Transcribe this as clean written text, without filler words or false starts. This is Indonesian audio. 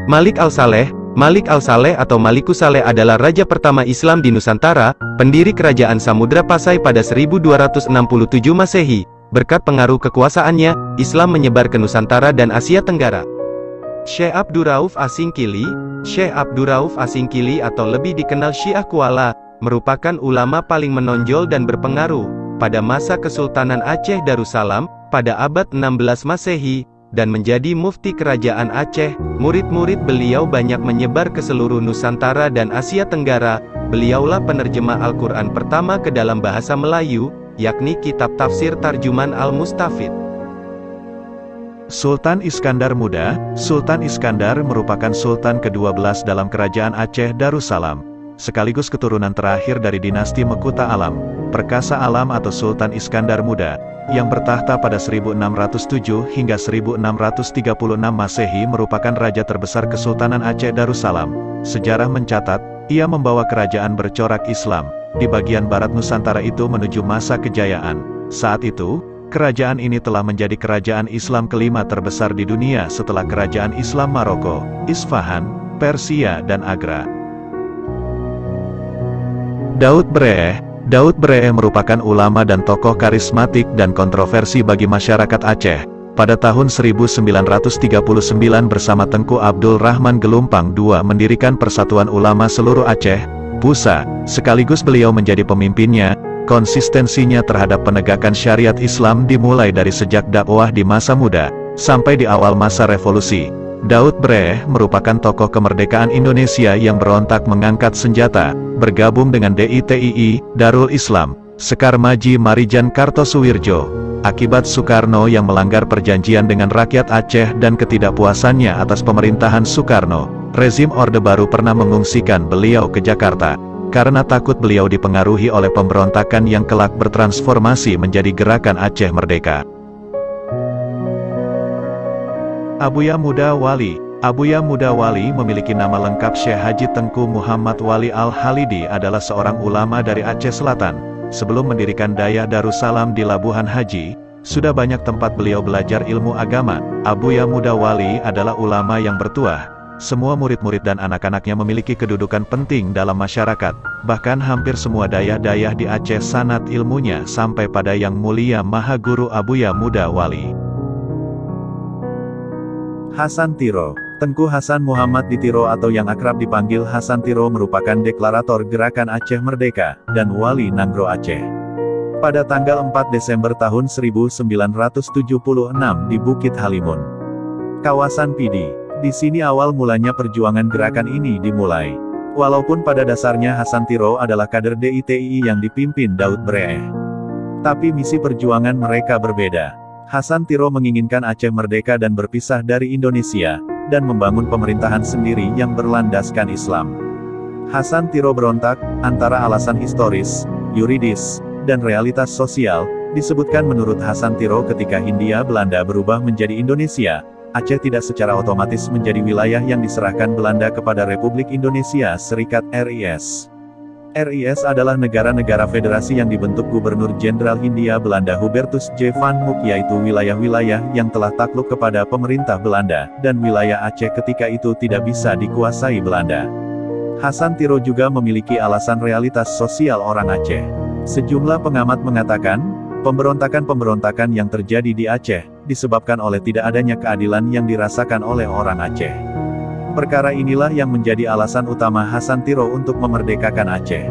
Malik Al-Saleh. Malik Al-Saleh atau Malikus Saleh adalah raja pertama Islam di Nusantara, pendiri kerajaan Samudra Pasai pada 1267 Masehi. Berkat pengaruh kekuasaannya, Islam menyebar ke Nusantara dan Asia Tenggara. Syekh Abdurrauf Asingkili. Syekh Abdurrauf Asingkili atau lebih dikenal Syiah Kuala, merupakan ulama paling menonjol dan berpengaruh pada masa Kesultanan Aceh Darussalam, pada abad 16 Masehi, dan menjadi mufti kerajaan Aceh. Murid-murid beliau banyak menyebar ke seluruh Nusantara dan Asia Tenggara. Beliaulah penerjemah Al-Quran pertama ke dalam bahasa Melayu, yakni kitab tafsir Tarjuman Al-Mustafid. Sultan Iskandar Muda. Sultan Iskandar merupakan sultan ke-12 dalam kerajaan Aceh Darussalam, sekaligus keturunan terakhir dari dinasti Mekuta Alam, Perkasa Alam atau Sultan Iskandar Muda, yang bertahta pada 1607 hingga 1636 Masehi, merupakan raja terbesar Kesultanan Aceh Darussalam. Sejarah mencatat, ia membawa kerajaan bercorak Islam di bagian barat Nusantara itu menuju masa kejayaan. Saat itu, kerajaan ini telah menjadi kerajaan Islam kelima terbesar di dunia setelah kerajaan Islam Maroko, Isfahan, Persia dan Agra. Daud Breeh. Daud Breeh merupakan ulama dan tokoh karismatik dan kontroversi bagi masyarakat Aceh. Pada tahun 1939 bersama Tengku Abdul Rahman Gelumpang II mendirikan Persatuan Ulama Seluruh Aceh, PUSA, sekaligus beliau menjadi pemimpinnya. Konsistensinya terhadap penegakan syariat Islam dimulai dari sejak dakwah di masa muda, sampai di awal masa revolusi. Daud Breeh merupakan tokoh kemerdekaan Indonesia yang berontak mengangkat senjata, bergabung dengan DITII, Darul Islam, Sekar Maji Marijan Kartosuwirjo, akibat Soekarno yang melanggar perjanjian dengan rakyat Aceh dan ketidakpuasannya atas pemerintahan Soekarno. Rezim Orde Baru pernah mengungsikan beliau ke Jakarta, karena takut beliau dipengaruhi oleh pemberontakan yang kelak bertransformasi menjadi Gerakan Aceh Merdeka. Abuya Muda Wali. Abuya Muda Wali memiliki nama lengkap Syekh Haji Tengku Muhammad Wali Al-Halidi, adalah seorang ulama dari Aceh Selatan. Sebelum mendirikan Dayah Darussalam di Labuhan Haji, sudah banyak tempat beliau belajar ilmu agama. Abuya Muda Wali adalah ulama yang bertuah. Semua murid-murid dan anak-anaknya memiliki kedudukan penting dalam masyarakat. Bahkan hampir semua dayah-dayah di Aceh sanad ilmunya sampai pada Yang Mulia Maha Guru Abuya Muda Wali. Hasan Tiro. Tengku Hasan Muhammad Ditiro atau yang akrab dipanggil Hasan Tiro merupakan deklarator Gerakan Aceh Merdeka, dan Wali Nanggro Aceh. Pada tanggal 4 Desember tahun 1976 di Bukit Halimun, kawasan Pidi. Di sini awal mulanya perjuangan gerakan ini dimulai. Walaupun pada dasarnya Hasan Tiro adalah kader DITII yang dipimpin Daud Breeh, tapi misi perjuangan mereka berbeda. Hasan Tiro menginginkan Aceh merdeka dan berpisah dari Indonesia, dan membangun pemerintahan sendiri yang berlandaskan Islam. Hasan Tiro berontak, antara alasan historis, yuridis, dan realitas sosial. Disebutkan menurut Hasan Tiro ketika Hindia Belanda berubah menjadi Indonesia, Aceh tidak secara otomatis menjadi wilayah yang diserahkan Belanda kepada Republik Indonesia Serikat RIS. RIS adalah negara-negara federasi yang dibentuk Gubernur Jenderal Hindia Belanda Hubertus J. van Mook, yaitu wilayah-wilayah yang telah takluk kepada pemerintah Belanda, dan wilayah Aceh ketika itu tidak bisa dikuasai Belanda. Hasan Tiro juga memiliki alasan realitas sosial orang Aceh. Sejumlah pengamat mengatakan, pemberontakan-pemberontakan yang terjadi di Aceh, disebabkan oleh tidak adanya keadilan yang dirasakan oleh orang Aceh. Perkara inilah yang menjadi alasan utama Hasan Tiro untuk memerdekakan Aceh.